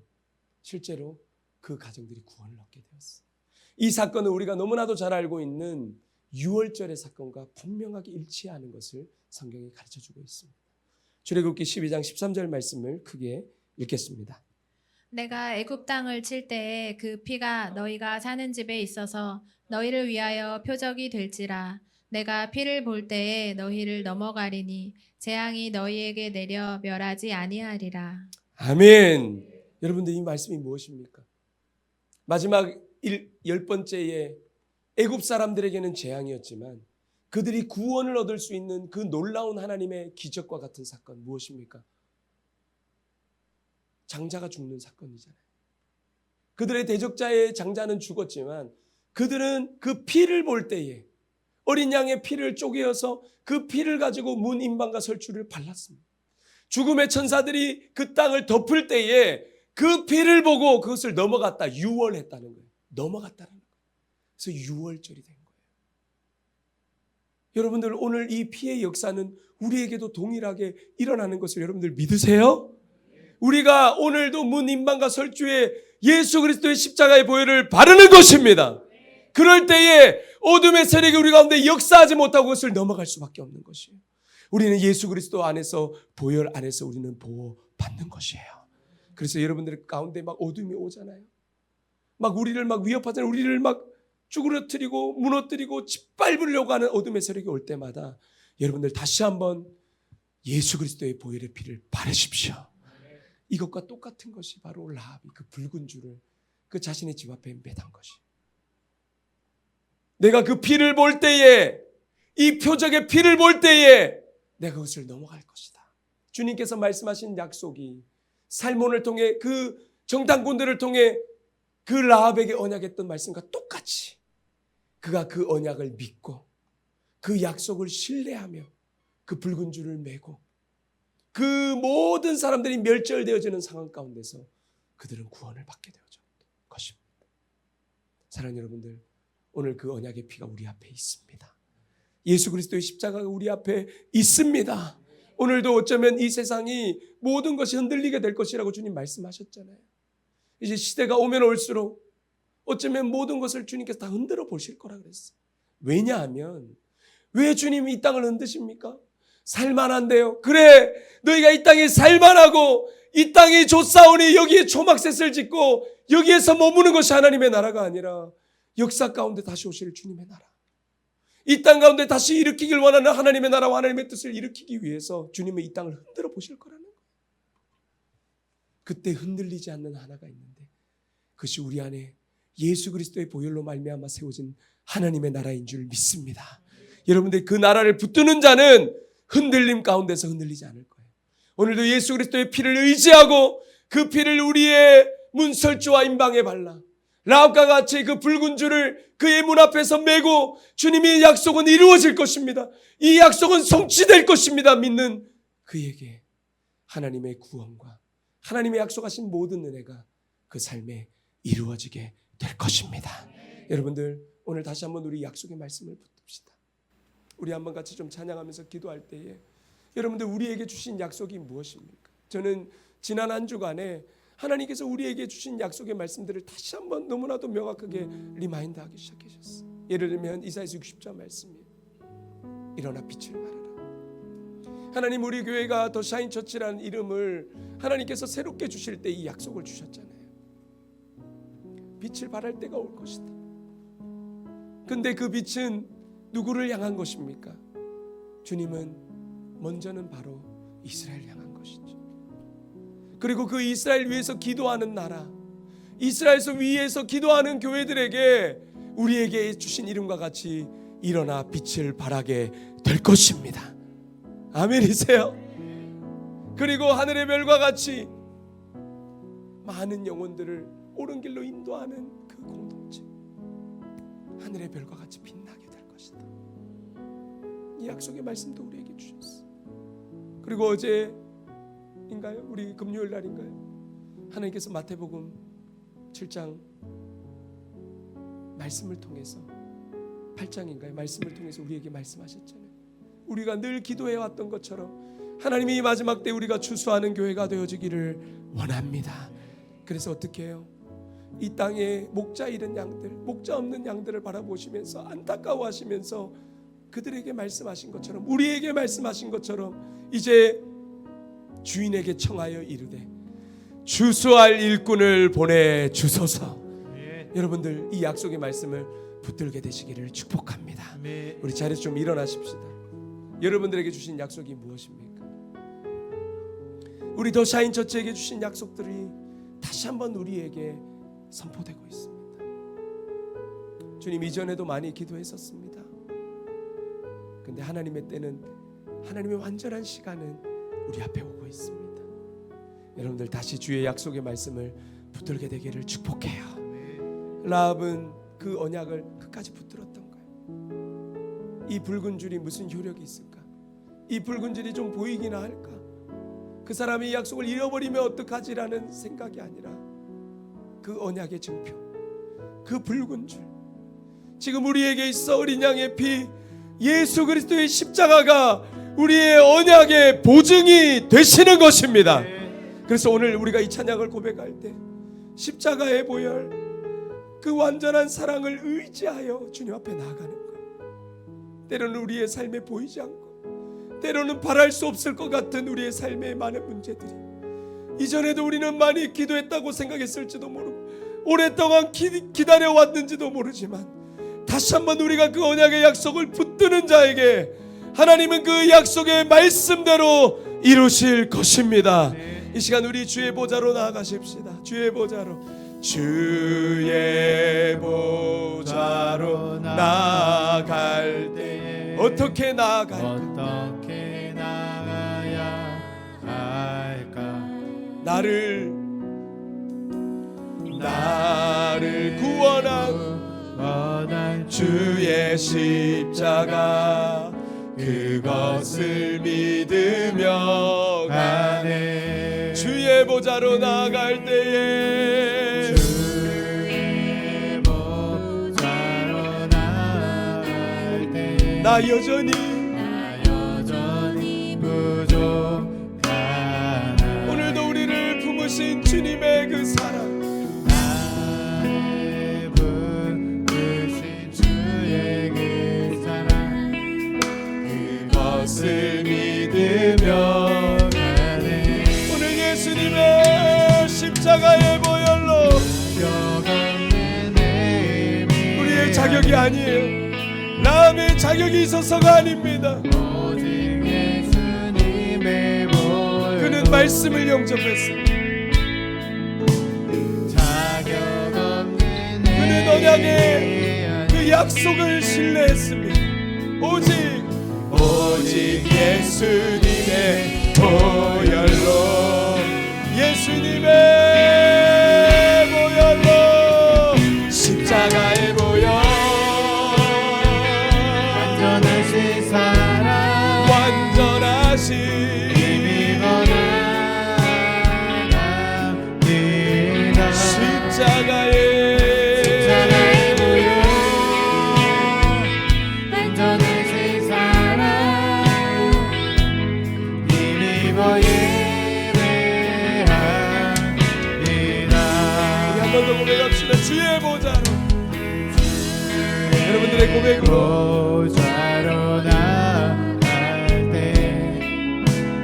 실제로 그 가정들이 구원을 얻게 되었어요. 이 사건은 우리가 너무나도 잘 알고 있는 유월절의 사건과 분명하게 일치하는 것을 성경이 가르쳐주고 있습니다. 출애굽기 12장 13절 말씀을 크게 읽겠습니다. 내가 애굽 땅을 칠 때에 그 피가 너희가 사는 집에 있어서 너희를 위하여 표적이 될지라. 내가 피를 볼 때에 너희를 넘어가리니 재앙이 너희에게 내려 멸하지 아니하리라. 아멘. 여러분들, 이 말씀이 무엇입니까? 마지막 10번째에 애굽 사람들에게는 재앙이었지만 그들이 구원을 얻을 수 있는 그 놀라운 하나님의 기적과 같은 사건 무엇입니까? 장자가 죽는 사건이잖아요. 그들의 대적자의 장자는 죽었지만 그들은 그 피를 볼 때에 어린 양의 피를 쪼개어서 그 피를 가지고 문 임방과 설주를 발랐습니다. 죽음의 천사들이 그 땅을 덮을 때에 그 피를 보고 그것을 넘어갔다, 유월했다는 거예요. 넘어갔다는 거예요. 그래서 유월절이 된 거예요. 여러분들, 오늘 이 피의 역사는 우리에게도 동일하게 일어나는 것을 여러분들 믿으세요? 우리가 오늘도 문 임방과 설주에 예수 그리스도의 십자가의 보혈을 바르는 것입니다. 그럴 때에 어둠의 세력이 우리 가운데 역사하지 못하고 그것을 넘어갈 수밖에 없는 것이에요. 우리는 예수 그리스도 안에서, 보혈 안에서 우리는 보호받는 것이에요. 그래서 여러분들 가운데 막 어둠이 오잖아요. 막 우리를 막 위협하잖아요. 우리를 막 쭈그러뜨리고 무너뜨리고 짓밟으려고 하는 어둠의 세력이 올 때마다 여러분들 다시 한번 예수 그리스도의 보혈의 피를 바르십시오. 이것과 똑같은 것이 바로 라합이 그 붉은 줄을 그 자신의 집 앞에 매단 것이. 내가 그 피를 볼 때에, 이 표적의 피를 볼 때에 내가 그것을 넘어갈 것이다. 주님께서 말씀하신 약속이 살몬을 통해, 그 정탐꾼들을 통해 그 라합에게 언약했던 말씀과 똑같이 그가 그 언약을 믿고 그 약속을 신뢰하며 그 붉은 줄을 메고 그 모든 사람들이 멸절되어지는 상황 가운데서 그들은 구원을 받게 되어진 것입니다. 사랑하는 여러분들, 오늘 그 언약의 피가 우리 앞에 있습니다. 예수 그리스도의 십자가가 우리 앞에 있습니다. 오늘도 어쩌면 이 세상이 모든 것이 흔들리게 될 것이라고 주님 말씀하셨잖아요. 이제 시대가 오면 올수록 어쩌면 모든 것을 주님께서 다 흔들어 보실 거라 그랬어요. 왜냐하면 왜 주님이 이 땅을 흔드십니까? 살만한데요. 그래, 너희가 이 땅에 살만하고 이 땅이 좋사오니 여기에 초막셋을 짓고 여기에서 머무는 것이 하나님의 나라가 아니라 역사 가운데 다시 오실 주님의 나라, 이 땅 가운데 다시 일으키길 원하는 하나님의 나라와 하나님의 뜻을 일으키기 위해서 주님은 이 땅을 흔들어 보실 거라는 거예요. 그때 흔들리지 않는 하나가 있는데 그것이 우리 안에 예수 그리스도의 보혈로 말미암아 세워진 하나님의 나라인 줄 믿습니다. 여러분들, 그 나라를 붙드는 자는 흔들림 가운데서 흔들리지 않을 거예요. 오늘도 예수 그리스도의 피를 의지하고 그 피를 우리의 문설주와 임방에 발라 라합과 같이 그 붉은 줄을 그의 문 앞에서 메고 주님의 약속은 이루어질 것입니다. 이 약속은 성취될 것입니다. 믿는 그에게 하나님의 구원과 하나님의 약속하신 모든 은혜가 그 삶에 이루어지게 될 것입니다. 여러분들, 오늘 다시 한번 우리 약속의 말씀을 붙듭시다. 우리 한번 같이 좀 찬양하면서 기도할 때에 여러분들 우리에게 주신 약속이 무엇입니까? 저는 지난 한 주간에 하나님께서 우리에게 주신 약속의 말씀들을 다시 한번 너무나도 명확하게 리마인드하기 시작하셨어요. 예를 들면 이사야서 60절 말씀이에요. 일어나 빛을 발하라. 하나님 우리 교회가 더 샤인 처치라는 이름을 하나님께서 새롭게 주실 때 이 약속을 주셨잖아요. 빛을 발할 때가 올 것이다. 근데 그 빛은 누구를 향한 것입니까? 주님은 먼저는 바로 이스라엘 향한 것이죠. 그리고 그 이스라엘 위에서 기도하는 나라, 이스라엘에서 위에서 기도하는 교회들에게 우리에게 주신 이름과 같이 일어나 빛을 발하게 될 것입니다. 아멘이세요? 그리고 하늘의 별과 같이 많은 영혼들을 옳은 길로 인도하는 그 공동체, 하늘의 별과 같이 빛나게 될 것이다. 이 약속의 말씀도 우리에게 주셨어요. 그리고 어제인가요? 우리 금요일 날인가요? 하나님께서 마태복음 7장 말씀을 통해서 8장인가요? 말씀을 통해서 우리에게 말씀하셨잖아요. 우리가 늘 기도해왔던 것처럼 하나님이 이 마지막 때 우리가 추수하는 교회가 되어지기를 원합니다. 그래서 어떻게 해요? 이 땅에 목자 잃은 양들, 목자 없는 양들을 바라보시면서 안타까워하시면서 그들에게 말씀하신 것처럼, 우리에게 말씀하신 것처럼 이제 주인에게 청하여 이르되 추수할 일꾼을 보내주소서. 여러분들 이 약속의 말씀을 붙들게 되시기를 축복합니다. 우리 자리에서 좀 일어나십시다. 여러분들에게 주신 약속이 무엇입니까? 우리 더 샤인 처치에게 주신 약속들이 다시 한번 우리에게 선포되고 있습니다. 주님, 이전에도 많이 기도했었습니다. 근데 하나님의 때는, 하나님의 완전한 시간은 우리 앞에 오고 있습니다. 여러분들 다시 주의 약속의 말씀을 붙들게 되기를 축복해요. 라합은 그 언약을 끝까지 붙들었던 거예요. 이 붉은 줄이 무슨 효력이 있을까? 이 붉은 줄이 좀 보이기나 할까? 그 사람이 이 약속을 잃어버리면 어떡하지라는 생각이 아니라 그 언약의 증표, 그 붉은 줄, 지금 우리에게 있어 어린 양의 피, 예수 그리스도의 십자가가 우리의 언약의 보증이 되시는 것입니다. 그래서 오늘 우리가 이 찬양을 고백할 때 십자가의 보혈, 그 완전한 사랑을 의지하여 주님 앞에 나아가는 것. 때로는 우리의 삶에 보이지 않고, 때로는 바랄 수 없을 것 같은 우리의 삶의 많은 문제들이, 이전에도 우리는 많이 기도했다고 생각했을지도 모르고 오랫동안 기다려왔는지도 모르지만 다시 한번 우리가 그 언약의 약속을 붙드는 자에게 하나님은 그 약속의 말씀대로 이루실 것입니다. 이 시간 우리 주의 보좌로 나아가십시다. 주의 보좌로, 주의 보좌로 나아갈 때 어떻게 나아갈까? 어떻게 나가야 할까? 나를 구원한 주의 십자가, 그것을 믿으며 가네. 주의 보좌로 나아갈 때에, 주의 보좌로 나아갈 때에 나 여전히 부족하나. 오늘도 우리를 품으신 주님의 그 사랑, 나를 부르신 주의 그 사랑, 그것을 믿으며 가네. 오늘 예수님의 십자가의 보혈로 없는 내 힘이 우리의 자격이 아니에요. 라함의 자격이 있어서가 아닙니다. 오직 예수님의 보혈로 그는 말씀을 영접했습니다. 자격 없는 그는 언약의 그 약속을 신뢰했습니다. 오직 예수님의 보혈로, 예수님의 보혈로, 십자가의 보혈, 완전하신 사랑, 완전하신 원합니다. 십자가의 보혈, 주의 보좌로. 여러분들의 고백으로 보좌로 나갈 때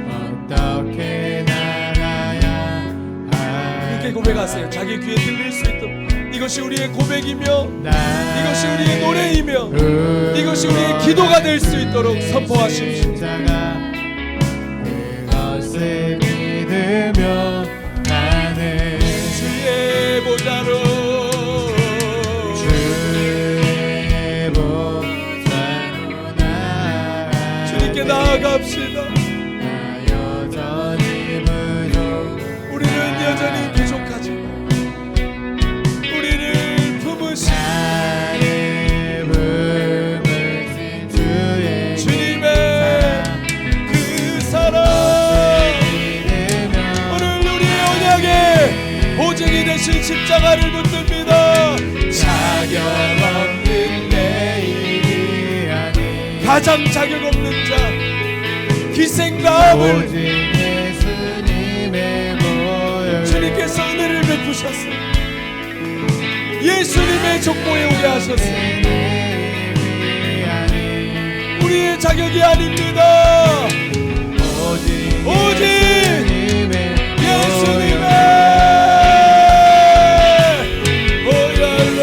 어떻게 나가야 할까? 이렇게 고백하세요. 자기 귀에 들릴 수 있도록. 이것이 우리의 고백이며 이것이 우리의 노래이며 이것이 우리의 기도가 될 수 있도록 선포하십시오. 그것을 믿으며 나는 주의 보좌로 주의 보좌로 나갈 주님께 나아갑시다. 나 여전히 부족 우리는 여전히 부족하지만 우리를 품으신 나의 품으신 주의 주님의 그 사랑 오늘 우리의 언약에 보증이 되신 십자가를 붙듭니다. 자격 없는 내 일이 아닌 가장 자격 없는 자 기생감을 오직 예수님의 보혈 주님께서 은혜를 베푸셨어요. 예수님의 족보에 오게 하셨어요. 우리의 자격이 아닙니다. 오직 예수님의 보혈로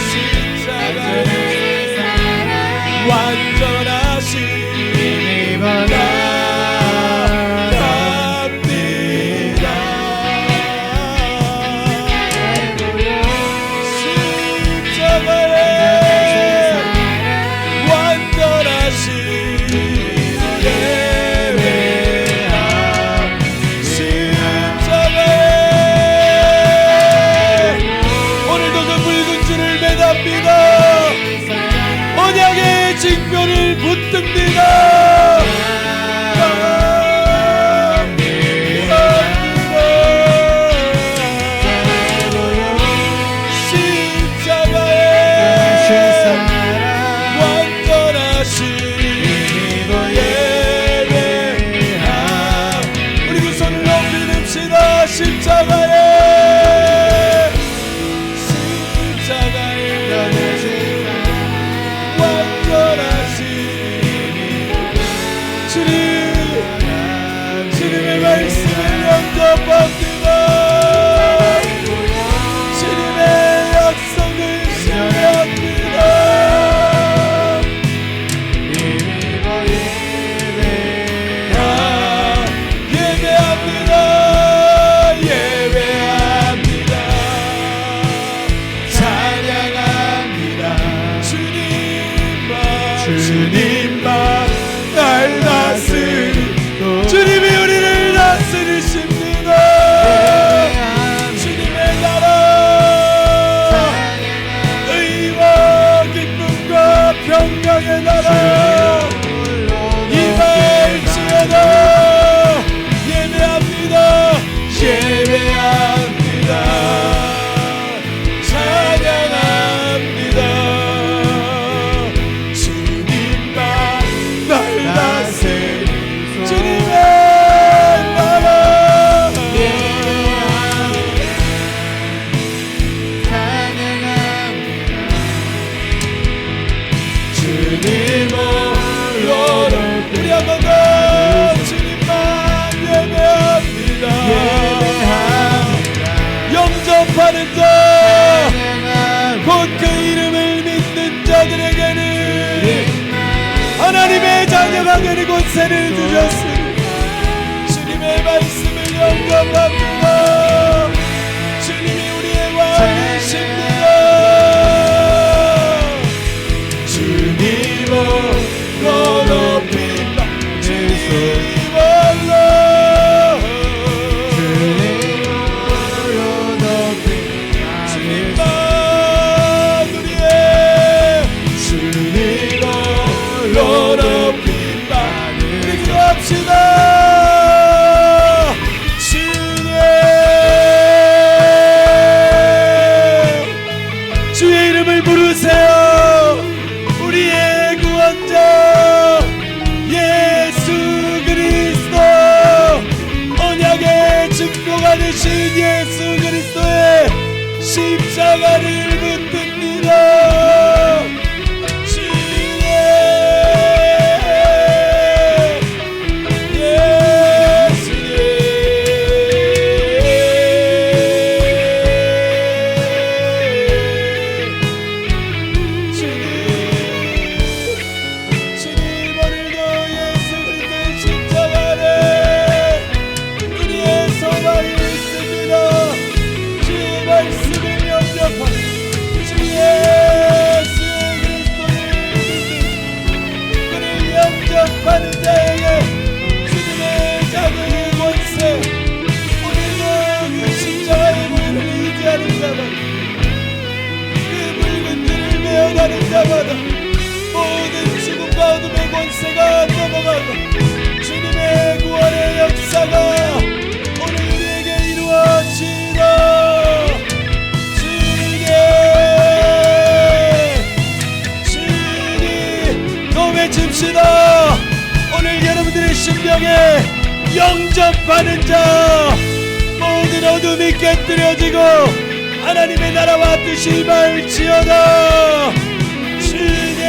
십자가의 완전하신 언약의 징표를 붙듭니다. 주님의 말씀을 영접합니다. 주님의 약속을 신뢰합니다. 예배합니다. 예배합니다. 찬양합니다. 주님만 날 다스리 주님이 우리를 다스리십니다. 주님의 나라 의와 기쁨과 평강의 나라 임할지어다. 예배합니다. 예배합니다. 찬양합니다. 주님만 날 다스리 주님의 나라 주님으로 우리 한 번 더 주님만 예배합니다. 영접하는 자 곧 그 이름을 믿는 자들에게는 하나님의 자녀가 되는 권세를 주셨으니 주님의 말씀을 영접합니다. 주님이 우리의 왕이십니다. 주님으로 높임바 주님으로 주님만 우리의 주님으로 높임바 우리 기도합시다. 주의 받으신 예수 그리스도의 십자가를 붙듭니다. 주님 오늘도 예수 그리스도의 십자가를 우리의 소망이 있습니다. 주의 말씀을 영접하는 주 예수 그리스도를 그를 영접하는 자에게 주님의 자녀의 권세, 오늘도 그 십자가의 보혈을 의지하는 자마다, 그 붉은 줄을 메어가는 자마다 모든 죽음과 어둠의 권세가 넘어가고 주님의 구원의 역사가 오늘 우리에게 이루어지다. 주님 또 외칩시다. 오늘 여러분들의 심령에 영접하는 자, 모든 어둠이 깨뜨려지고 하나님의 나라와 뜻이 임할지어다. 주님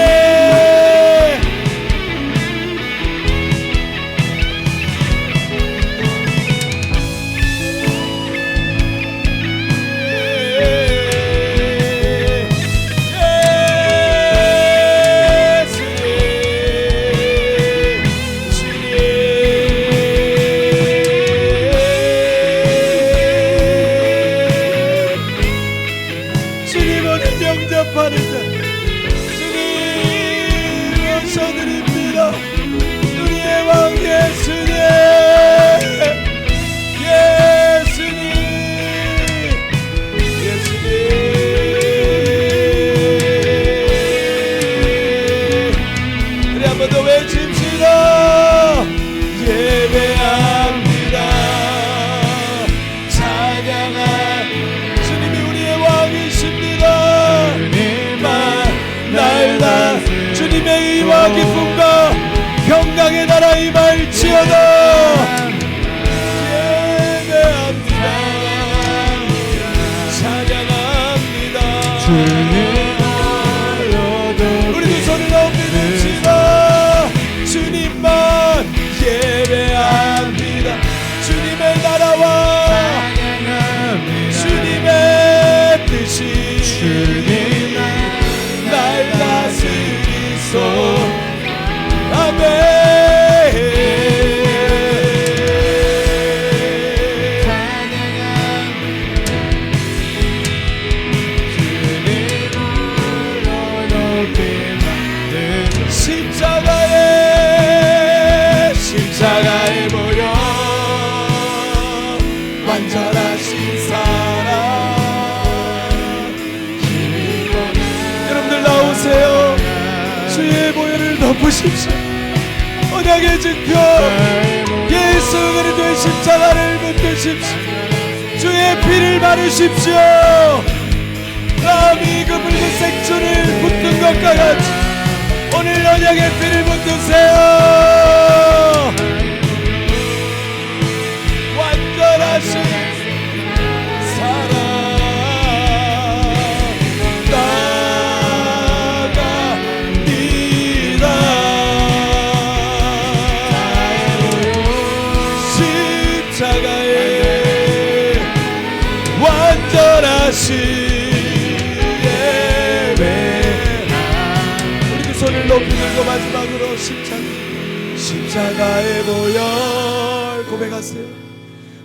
주님 오늘 영접하는 자, 주님 모셔드립니다. 우리의 왕 예수님, 예수님, 예수님. 우리 한 번 더 외칩시다. 예배합니다. 찬양합니다. 주님이 우리의 왕이십니다. 날라 주님의 의와 기쁨과 평강의 나라 임할지어다. 예배합니다. 찬양합니다. 우리 두 손을 높이봅시다. 주님만 예배합니다. 주님의 나라와 주님의 뜻이 날 다스리소. 아멘. 십자가의 보혈, 완전하신 사랑. 여러분들 나오세요. 주의 보혈을 덮으십시오. 언약의 증표 예수 그리스도의 십자가를 붙드십시오. 주의 피를 바르십시오. 남이 그 붉은색 줄을 붙든 것과 같이 오늘 언약의 피를 붙드세요. 완전하신 사랑 나갑니다. 십자가의 완전하신 예배. 우리 두 손을 높이 들고 마지막으로 십자가의 보혈 고백하세요.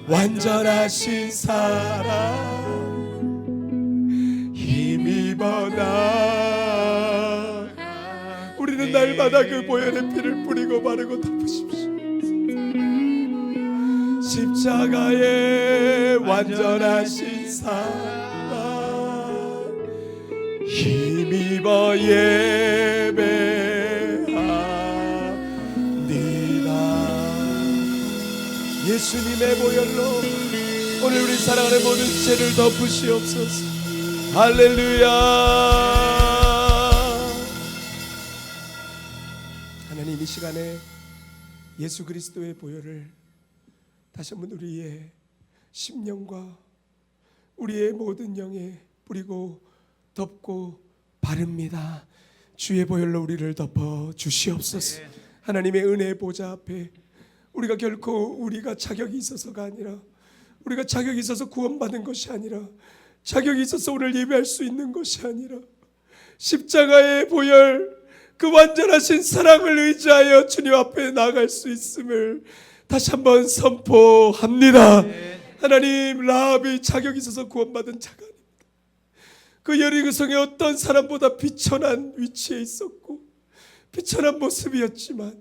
완전하신 사랑 힘입어 나. 우리는 날마다 그 보혈의 피를 뿌리고 바르고 덮으십시오. 십자가의 완전하신 사랑 힘입어 예배합니다. 예수님의 보혈로 오늘 우리 사랑하는 모든 죄를 덮으시옵소서. 할렐루야. 하나님, 이 시간에 예수 그리스도의 보혈을 다시 한번 우리의 심령과 우리의 모든 영에 뿌리고 덮고 바릅니다. 주의 보혈로 우리를 덮어 주시옵소서. 하나님의 은혜 보좌 앞에 우리가 결코 우리가 자격이 있어서가 아니라, 우리가 자격이 있어서 구원받은 것이 아니라, 자격이 있어서 오늘 예배할 수 있는 것이 아니라, 십자가의 보혈, 그 완전하신 사랑을 의지하여 주님 앞에 나아갈 수 있음을 다시 한번 선포합니다. 하나님, 라합이 자격이 있어서 구원받은 자가 아닙니다. 그 여리고성의 어떤 사람보다 비천한 위치에 있었고 비천한 모습이었지만,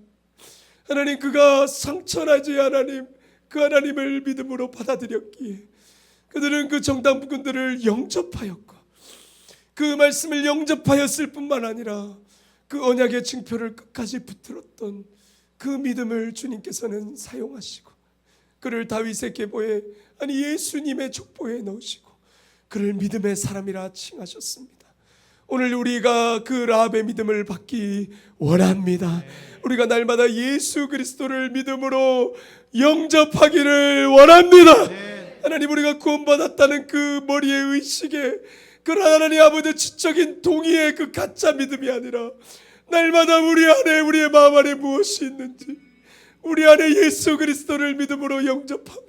하나님, 그가 상처나지 하나님, 그 하나님을 믿음으로 받아들였기에 그들은 그 정탐꾼들을 영접하였고, 그 말씀을 영접하였을 뿐만 아니라 그 언약의 징표를 끝까지 붙들었던 그 믿음을 주님께서는 사용하시고, 그를 다윗의 계보에, 아니 예수님의 족보에 넣으시고 그를 믿음의 사람이라 칭하셨습니다. 오늘 우리가 그 라합의 믿음을 받기 원합니다. 우리가 날마다 예수 그리스도를 믿음으로 영접하기를 원합니다. 하나님, 우리가 구원받았다는 그 머리의 의식에, 그러나 하나님 아버지 지적인 동의의 그 가짜 믿음이 아니라, 날마다 우리 안에, 우리의 마음 안에 무엇이 있는지, 우리 안에 예수 그리스도를 믿음으로 영접하며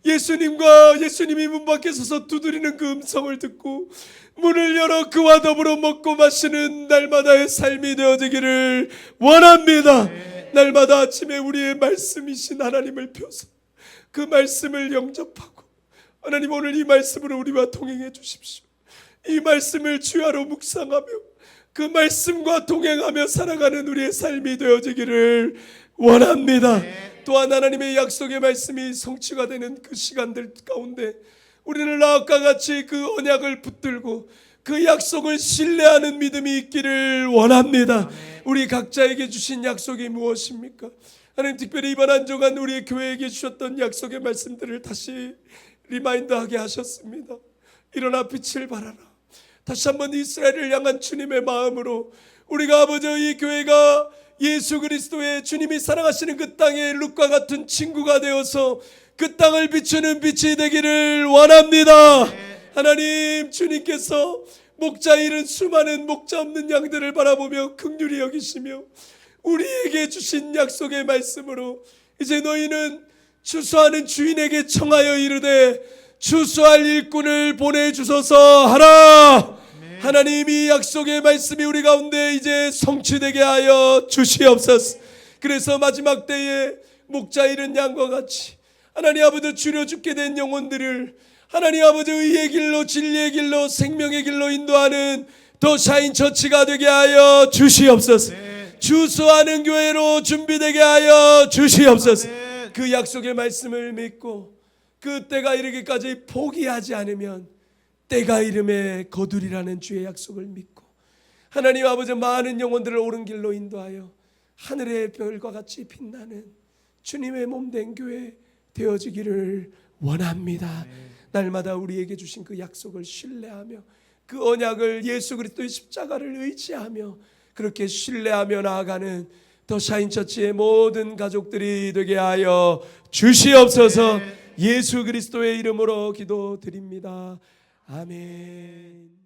예수님과 예수님이 문 밖에 서서 두드리는 그 음성을 듣고 문을 열어 그와 더불어 먹고 마시는 날마다의 삶이 되어지기를 원합니다. 날마다 아침에 우리의 말씀이신 하나님을 펴서 그 말씀을 영접하고, 하나님, 오늘 이 말씀으로 우리와 동행해 주십시오. 이 말씀을 주야로 묵상하며 그 말씀과 동행하며 살아가는 우리의 삶이 되어지기를 원합니다. 또한 하나님의 약속의 말씀이 성취가 되는 그 시간들 가운데 우리는 라합과 같이 그 언약을 붙들고 그 약속을 신뢰하는 믿음이 있기를 원합니다. 우리 각자에게 주신 약속이 무엇입니까? 하나님, 특별히 이번 한 주간 우리 교회에게 주셨던 약속의 말씀들을 다시 리마인드하게 하셨습니다. 일어나 빛을 발하라. 다시 한번 이스라엘을 향한 주님의 마음으로 우리가 아버지, 이 교회가 예수 그리스도의 주님이 사랑하시는 그 땅에 룻과 같은 친구가 되어서 그 땅을 비추는 빛이 되기를 원합니다. 하나님, 주님께서 목자 잃은 수많은 목자 없는 양들을 바라보며 긍휼히 여기시며 우리에게 주신 약속의 말씀으로 이제 너희는 추수하는 주인에게 청하여 이르되 추수할 일꾼을 보내주소서 하라. 하나님, 이 약속의 말씀이 우리 가운데 이제 성취되게 하여 주시옵소서. 그래서 마지막 때에 목자 잃은 양과 같이 하나님 아버지, 줄여 죽게 된 영혼들을 하나님 아버지, 의의 길로, 진리의 길로, 생명의 길로 인도하는 더 샤인 처치가 되게 하여 주시옵소서. 주수하는 교회로 준비되게 하여 주시옵소서. 그 약속의 말씀을 믿고 그 때가 이르기까지 포기하지 않으면 때가 이름에 거두리라는 주의 약속을 믿고 하나님 아버지, 많은 영혼들을 옳은 길로 인도하여 하늘의 별과 같이 빛나는 주님의 몸된 교회 되어지기를 원합니다. 날마다 우리에게 주신 그 약속을 신뢰하며 그 언약을, 예수 그리스도의 십자가를 의지하며 그렇게 신뢰하며 나아가는 더 샤인 처치의 모든 가족들이 되게 하여 주시옵소서. 예수 그리스도의 이름으로 기도드립니다. 아멘.